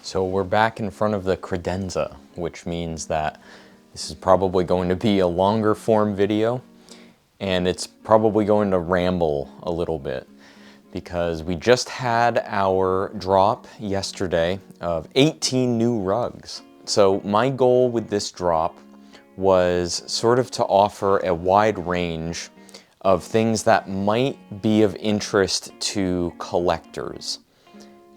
So we're back in front of the credenza, which means that this is probably going to be a longer form video, and it's probably going to ramble a little bit because we just had our drop yesterday of 18 new rugs. So my goal with this drop was sort of to offer a wide range of things that might be of interest to collectors.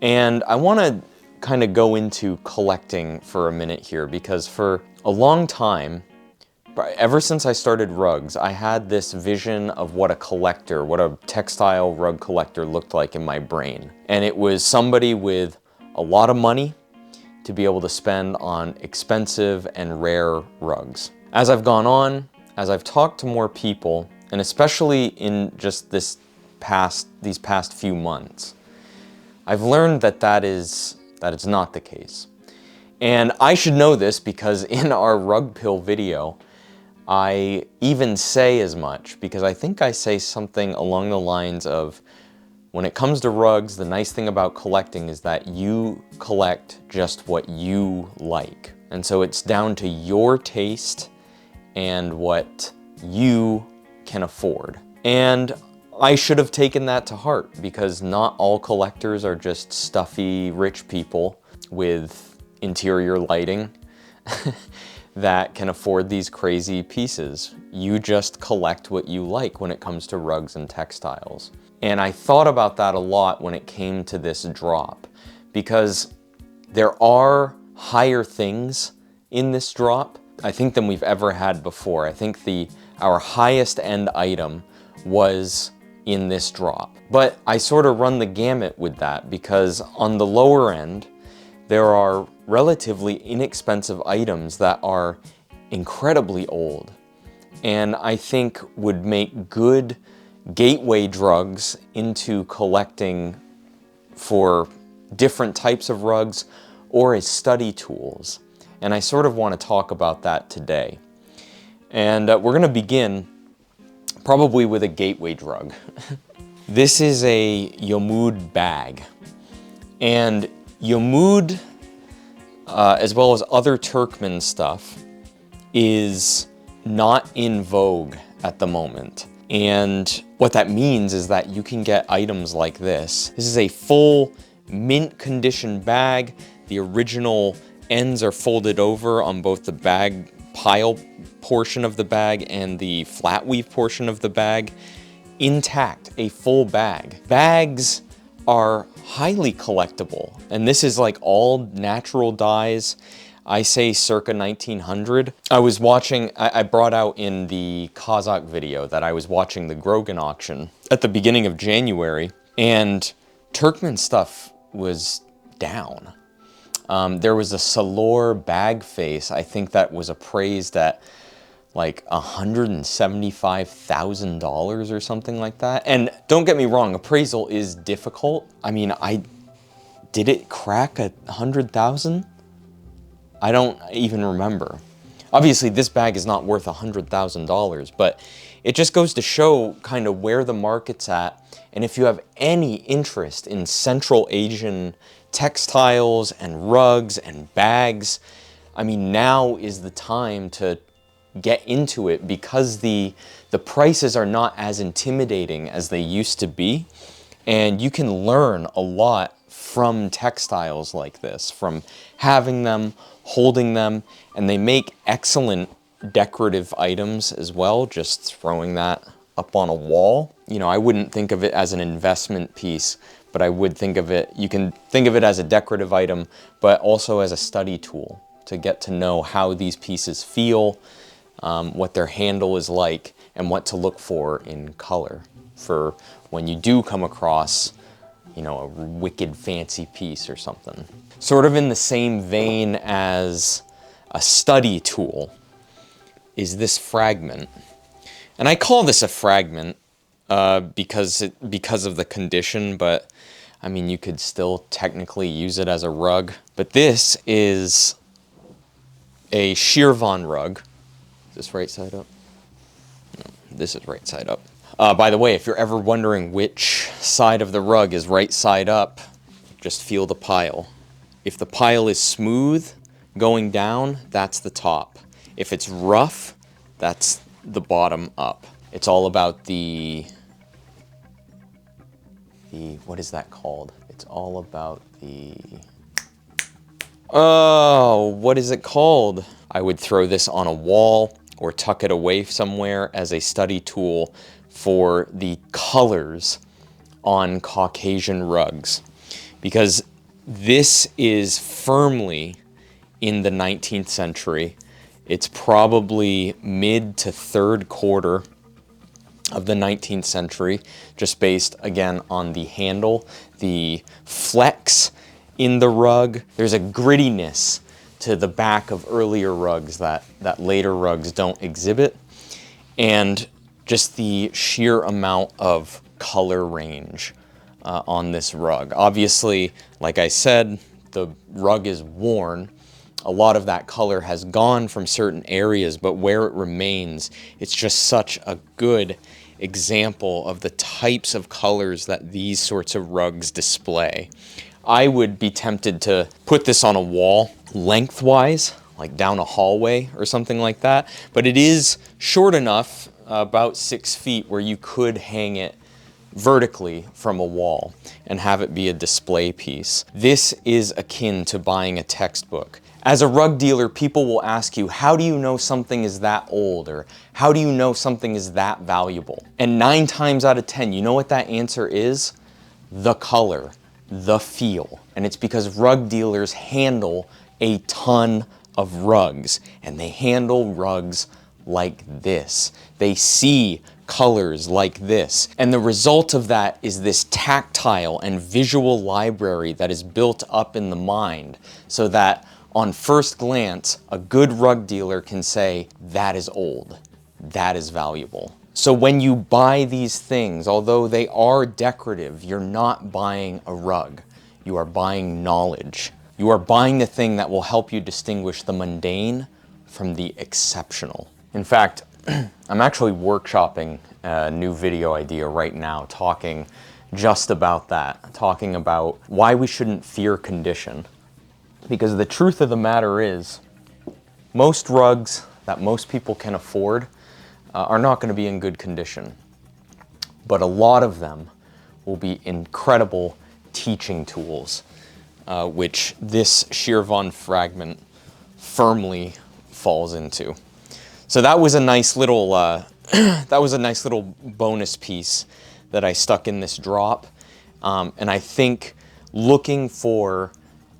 And I want to kind of go into collecting for a minute here, because for a long time, ever since I started rugs, I had this vision of what a collector, what a textile rug collector looked like in my brain. And it was somebody with a lot of money to be able to spend on expensive and rare rugs. As I've gone on, as I've talked to more people, and especially in just these past few months, I've learned that is not the case. And I should know this because in our rug pill video, I even say as much, because I think I say something along the lines of, when it comes to rugs, the nice thing about collecting is that you collect just what you like. And so it's down to your taste and what you can afford. And I should have taken that to heart, because not all collectors are just stuffy rich people with interior lighting that can afford these crazy pieces. You just collect what you like when it comes to rugs and textiles. And I thought about that a lot when it came to this drop, because there are higher things in this drop, I think, than we've ever had before. I think our highest end item was in this drop. But I sort of run the gamut with that, because on the lower end, there are relatively inexpensive items that are incredibly old, and I think would make good gateway drugs into collecting for different types of rugs or as study tools. And I sort of want to talk about that today. And we're going to begin probably with a gateway drug. This is a Yomut bag. And Yomut, as well as other Turkomen stuff, is not in vogue at the moment. And what that means is that you can get items like this. This is a full mint condition bag. The original ends are folded over on both the bag pile portion of the bag and the flat weave portion of the bag, intact, a full bag. Bags are highly collectible, and this is like all natural dyes. I say circa 1900. I brought out in the Kazak video that I was watching the Grogan Auction at the beginning of January, and Turkmen stuff was down. There was a Salor bag face, I think, that was appraised at like $175,000 or something like that. And don't get me wrong, appraisal is difficult. I mean, did it crack 100,000? I don't even remember. Obviously, this bag is not worth $100,000, but it just goes to show kind of where the market's at. And if you have any interest in Central Asian textiles and rugs and bags, I mean, now is the time to get into it, because the prices are not as intimidating as they used to be, and you can learn a lot from textiles like this, from having them, holding them, and they make excellent decorative items as well, just throwing that up on a wall. You know, I wouldn't think of it as an investment piece, but I would think of it, you can think of it as a decorative item, but also as a study tool to get to know how these pieces feel, what their handle is like, and what to look for in color for when you do come across, you know, a wicked fancy piece or something. Sort of in the same vein as a study tool is this fragment. And I call this a fragment because of the condition, but I mean, you could still technically use it as a rug. But this is a Shirvan Rug. Is this right side up? No, this is right side up. By the way, if you're ever wondering which side of the rug is right side up, just feel the pile. If the pile is smooth going down, that's the top. If it's rough, that's the bottom up. It's all about the what is that called? It's all about oh, what is it called? I would throw this on a wall or tuck it away somewhere as a study tool for the colors on Caucasian rugs, because this is firmly in the 19th century. It's probably mid to third quarter of the 19th century, just based again on the handle, the flex in the rug. There's a grittiness to the back of earlier rugs that later rugs don't exhibit, and just the sheer amount of color range on this rug. Obviously, like I said, the rug is worn. A lot of that color has gone from certain areas, but where it remains, it's just such a good example of the types of colors that these sorts of rugs display. I would be tempted to put this on a wall lengthwise, like down a hallway or something like that, but it is short enough, about 6 feet, where you could hang it vertically from a wall and have it be a display piece. This is akin to buying a textbook. As a rug dealer, people will ask you, how do you know something is that old? Or how do you know something is that valuable? And 9 times out of 10, you know what that answer is? The color, the feel. And it's because rug dealers handle a ton of rugs, and they handle rugs like this. They see colors like this. And the result of that is this tactile and visual library that is built up in the mind, so that on first glance, a good rug dealer can say, that is old, that is valuable. So when you buy these things, although they are decorative, you're not buying a rug. You are buying knowledge. You are buying the thing that will help you distinguish the mundane from the exceptional. In fact, I'm actually workshopping a new video idea right now, talking just about that, talking about why we shouldn't fear condition. Because the truth of the matter is, most rugs that most people can afford are not going to be in good condition. But a lot of them will be incredible teaching tools, which this Shirvan fragment firmly falls into. So that was a nice little bonus piece that I stuck in this drop, and I think looking for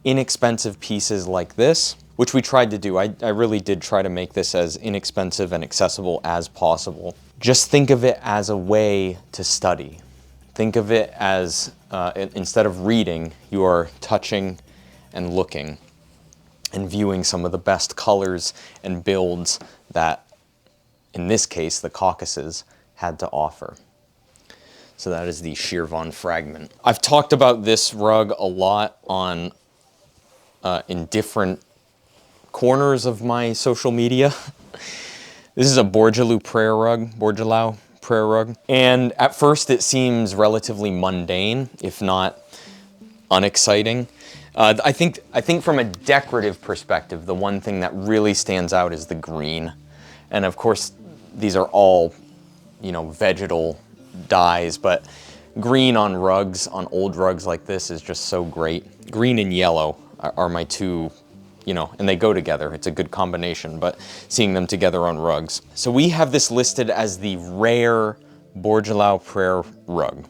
inexpensive pieces like this, which we tried to do. I really did try to make this as inexpensive and accessible as possible. Just think of it as a way to study. Think of it as, instead of reading, you are touching and looking and viewing some of the best colors and builds that, in this case, the Caucasus had to offer. So that is the Shirvan fragment. I've talked about this rug a lot on in different corners of my social media. This is a Bordjalou Prayer Rug. And at first it seems relatively mundane, if not unexciting. I think from a decorative perspective, the one thing that really stands out is the green. And of course, these are all, vegetal dyes, but green on rugs, on old rugs like this, is just so great. Green and yellow are my two, and they go together. It's a good combination, but seeing them together on rugs. So we have this listed as the rare Bordjalou Prayer Rug.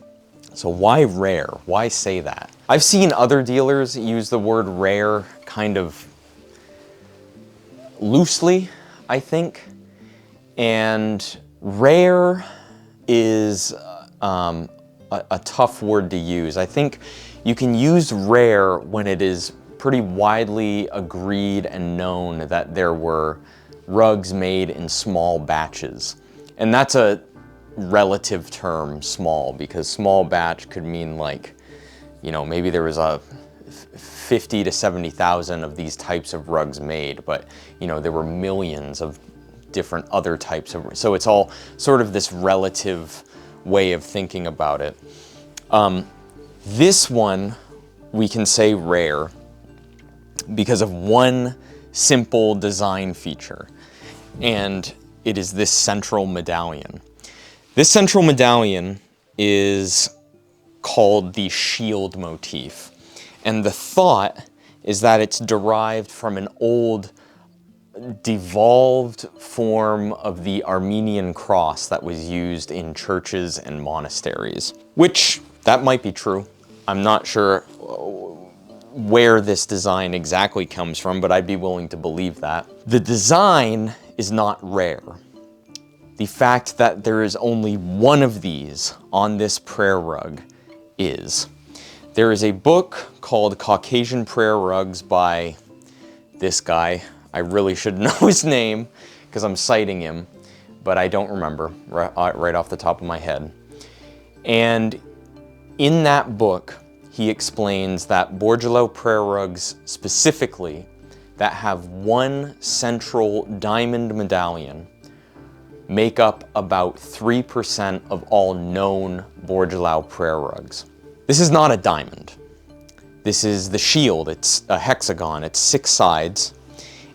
So why rare? Why say that? I've seen other dealers use the word rare kind of loosely, I think. And rare is a tough word to use. I think you can use rare when it is pretty widely agreed and known that there were rugs made in small batches. And that's a relative term, small, because small batch could mean like, maybe there was a 50 to 70,000 of these types of rugs made, but there were millions of different other types of, so it's all sort of this relative way of thinking about it. This one, we can say rare, because of one simple design feature, and it is this central medallion. This central medallion is called the shield motif, and the thought is that it's derived from an old devolved form of the Armenian cross that was used in churches and monasteries, which that might be true. I'm not sure where this design exactly comes from, but I'd be willing to believe that. The design is not rare. The fact that there is only one of these on this prayer rug is. There is a book called Caucasian Prayer Rugs by this guy. I really should know his name because I'm citing him, but I don't remember right off the top of my head. And in that book, he explains that Bordjalou Prayer Rugs specifically that have one central diamond medallion make up about 3% of all known Bordjalou Prayer Rugs. This is not a diamond. This is the shield. It's a hexagon. It's 6 sides.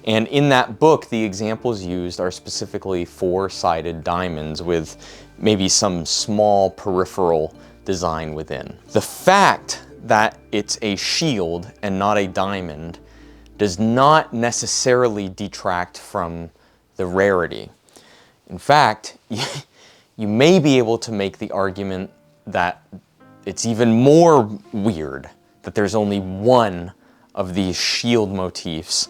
And in that book, the examples used are specifically 4-sided diamonds with maybe some small peripheral design within. The fact that it's a shield and not a diamond does not necessarily detract from the rarity. In fact, you may be able to make the argument that it's even more weird that there's only one of these shield motifs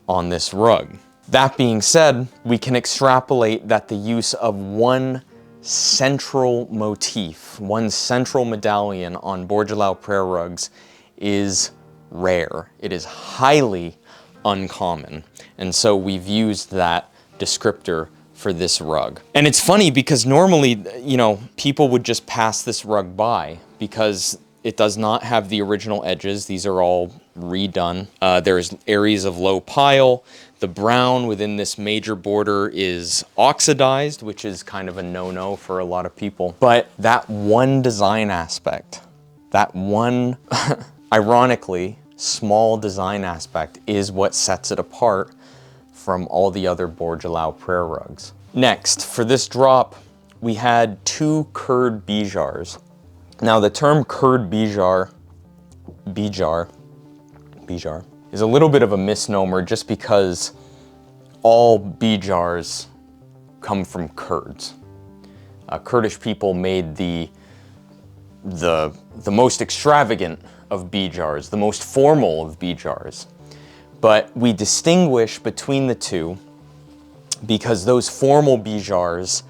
on this rug. That being said, we can extrapolate that the use of one central motif, one central medallion on Bordjalou Prayer Rugs is rare. It is highly uncommon. And so we've used that descriptor for this rug. And it's funny because normally, you know, people would just pass this rug by because it does not have the original edges. These are all redone. There's areas of low pile. The brown within this major border is oxidized, which is kind of a no-no for a lot of people. But that one design aspect, that one, ironically, small design aspect is what sets it apart from all the other Bordjalou Prayer Rugs. Next, for this drop, we had 2 Kurd Bidjars. Now the term Kurd bidjar is a little bit of a misnomer just because all bidjars come from Kurds. Kurdish people made the most extravagant of bidjars, the most formal of bidjars. But we distinguish between the two because those formal bidjars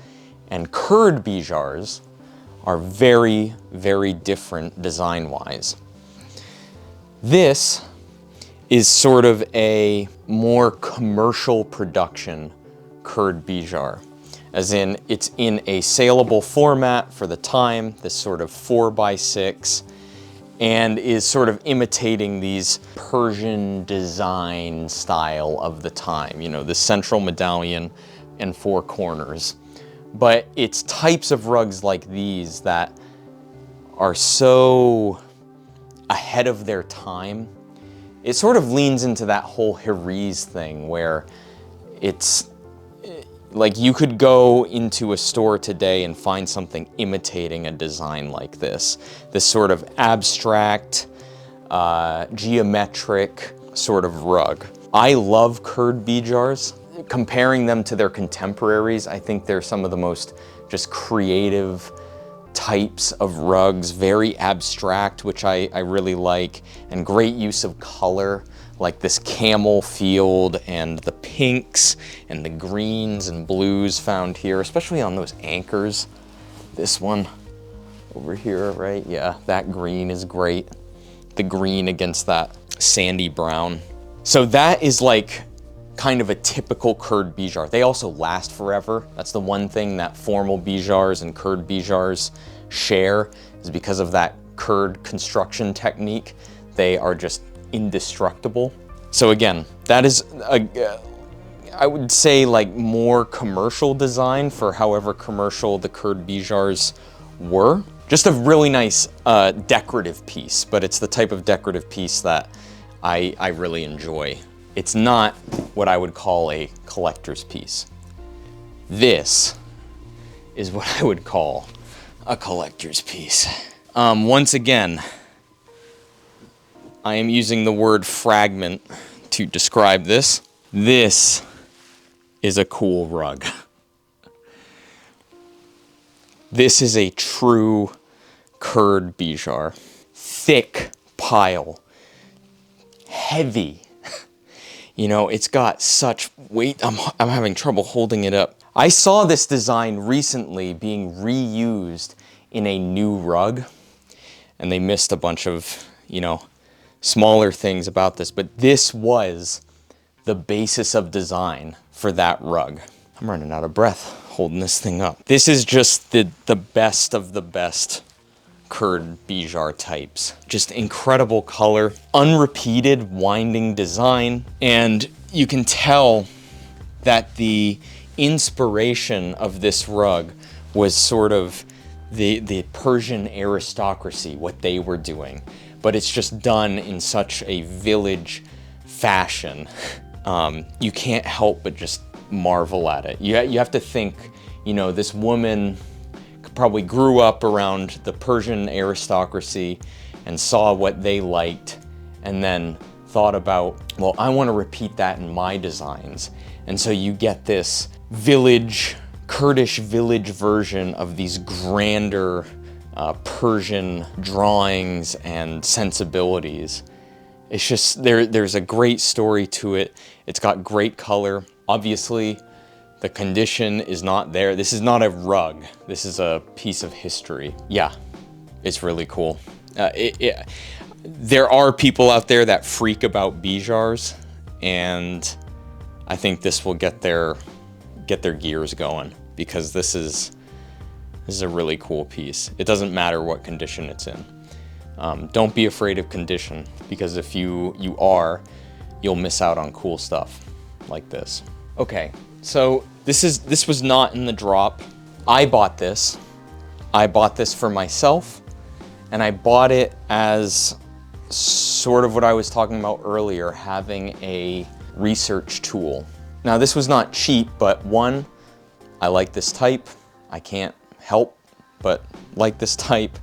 and Kurd bidjars are very, very different design-wise. This is sort of a more commercial production Kurd Bidjar, as in it's in a saleable format for the time, this sort of 4x6, and is sort of imitating these Persian design style of the time, you know, the central medallion and 4 corners. But it's types of rugs like these that are so ahead of their time. It sort of leans into that whole Heriz thing where it's like you could go into a store today and find something imitating a design like this sort of abstract, geometric sort of rug. I love Kurd Bidjars. Comparing them to their contemporaries, I think they're some of the most just creative types of rugs, very abstract, which I really like, and great use of color, like this camel field and the pinks and the greens and blues found here, especially on those anchors. This one over here, right? Yeah, that green is great. The green against that sandy brown. So that is like kind of a typical Kurd Bidjar. They also last forever. That's the one thing that formal Bidjars and Kurd Bidjars share, is because of that Kurd construction technique. They are just indestructible. So again, that is, I would say, like more commercial design for however commercial the Kurd Bidjars were. Just a really nice decorative piece, but it's the type of decorative piece that I really enjoy. It's not what I would call a collector's piece. This is what I would call a collector's piece. Once again, I am using the word fragment to describe this. This is a cool rug. This is a true Kurd Bidjar. Thick pile, heavy. You know, it's got such weight. I'm having trouble holding it up. I saw this design recently being reused in a new rug, and they missed a bunch of, you know, smaller things about this, but this was the basis of design for that rug. I'm running out of breath holding this thing up. This is just the best of the best Kurd Bidjar types. Just incredible color, unrepeated winding design, and you can tell that the inspiration of this rug was sort of the Persian aristocracy, what they were doing, but it's just done in such a village fashion. You can't help but just marvel at it. You have to think, you know, this woman probably grew up around the Persian aristocracy and saw what they liked and then thought about, well, I want to repeat that in my designs. And so you get this village, Kurdish village version of these grander Persian drawings and sensibilities. It's just, there's a great story to it. It's got great color. Obviously, the condition is not there. This is not a rug. This is a piece of history. Yeah, it's really cool. There are people out there that freak about Bidjars, and I think this will get their gears going, because this is a really cool piece. It doesn't matter what condition it's in. Don't be afraid of condition, because if you are, you'll miss out on cool stuff like this. Okay, so this was not in the drop. I bought this. I bought this for myself, and I bought it as sort of what I was talking about earlier, having a research tool. Now, this was not cheap, but one, I like this type. I can't help but like this type.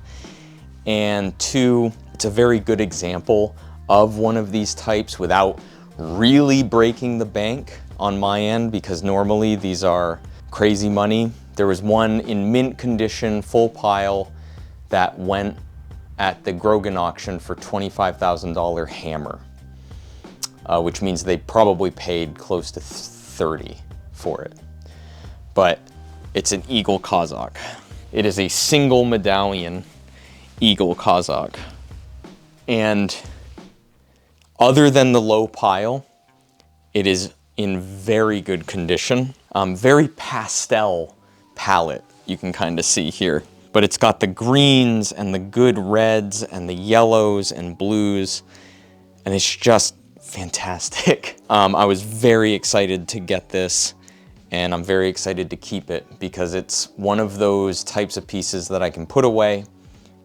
And two, it's a very good example of one of these types without really breaking the bank on my end, because normally these are crazy money. There was one in mint condition, full pile, that went at the Grogan Auction for $25,000 hammer, which means they probably paid close to 30 for it. But it's an eagle kazak. It is a single medallion eagle kazak. And other than the low pile, it is in very good condition. Very pastel palette, you can kind of see here. But it's got the greens and the good reds and the yellows and blues, and it's just fantastic. I was very excited to get this, and I'm very excited to keep it, because it's one of those types of pieces that I can put away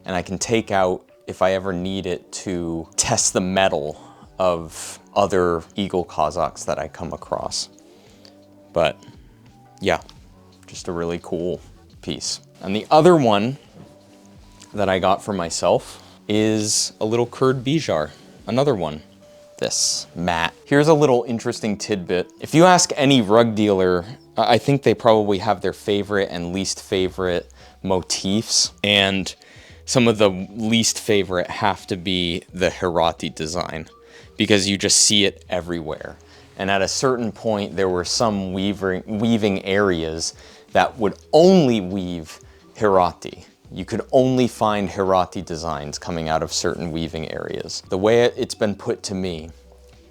and I can take out if I ever need it to test the metal of other eagle kazaks that I come across. But yeah, just a really cool piece. And the other one that I got for myself is a little Kurd Bidjar, another one. This mat. Here's a little interesting tidbit. If you ask any rug dealer, I think they probably have their favorite and least favorite motifs, and some of the least favorite have to be the Hirati design, because you just see it everywhere. And at a certain point, there were some weaving areas that would only weave Hirati. You could only find Hirati designs coming out of certain weaving areas. The way it's been put to me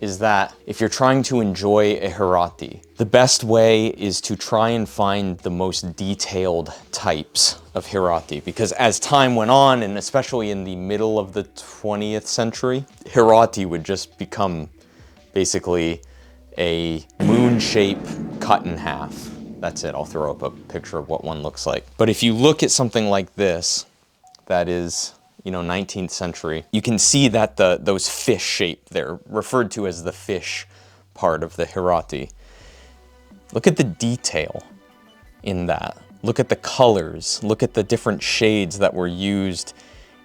is that if you're trying to enjoy a Hirati, the best way is to try and find the most detailed types of Hirati, because as time went on, and especially in the middle of the 20th century, Hirati would just become basically a moon shape cut in half. That's it. I'll throw up a picture of what one looks like. But if you look at something like this, that is, 19th century. You can see that those fish shape, they're referred to as the fish part of the Hirati. Look at the detail in that. Look at the colors. Look at the different shades that were used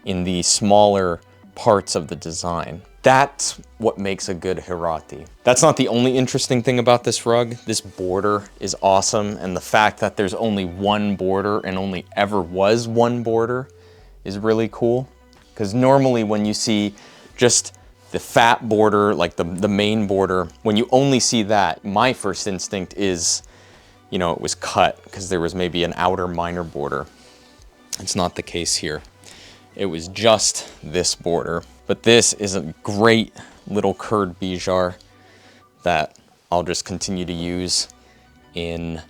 in the smaller parts of the design. That's what makes a good Hirati. That's not the only interesting thing about this rug. This border is awesome, and the fact that there's only one border and only ever was one border is really cool. Because normally when you see just the fat border, like the main border, when you only see that, my first instinct is, it was cut because there was maybe an outer minor border. It's not the case here. It was just this border. But this is a great little Kurd Bidjar that I'll just continue to use in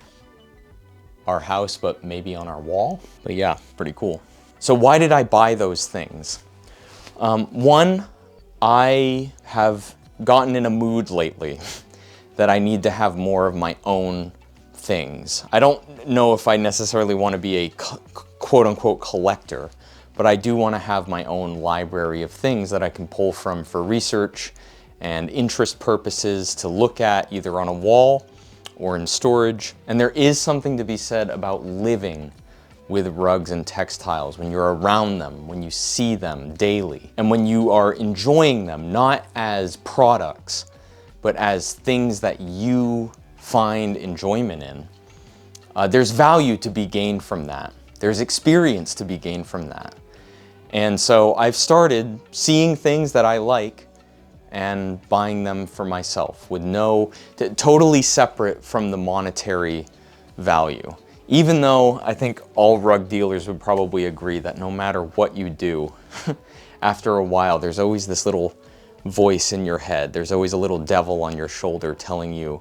our house, but maybe on our wall. But yeah, pretty cool. So why did I buy those things? One, I have gotten in a mood lately that I need to have more of my own things. I don't know if I necessarily want to be a quote-unquote collector, but I do want to have my own library of things that I can pull from for research and interest purposes to look at either on a wall or in storage. And there is something to be said about living with rugs and textiles, when you're around them, when you see them daily, and when you are enjoying them, not as products, but as things that you find enjoyment in. There's value to be gained from that. There's experience to be gained from that. And so I've started seeing things that I like and buying them for myself with totally separate from the monetary value. Even though I think all rug dealers would probably agree that no matter what you do, after a while, there's always this little voice in your head. There's always a little devil on your shoulder telling you,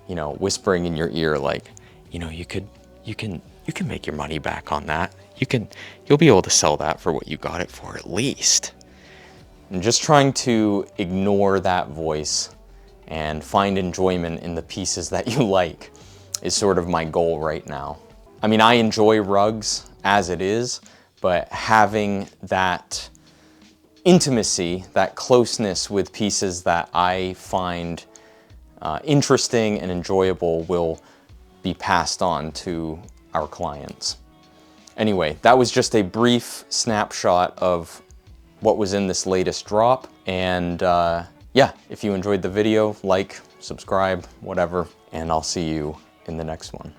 whispering in your ear, like, you can make your money back on that. You'll be able to sell that for what you got it for at least. And just trying to ignore that voice and find enjoyment in the pieces that you like is sort of my goal right now. I mean, I enjoy rugs as it is, but having that intimacy, that closeness with pieces that I find interesting and enjoyable will be passed on to our clients. Anyway, that was just a brief snapshot of what was in this latest drop. And yeah, if you enjoyed the video, like, subscribe, whatever, and I'll see you in the next one.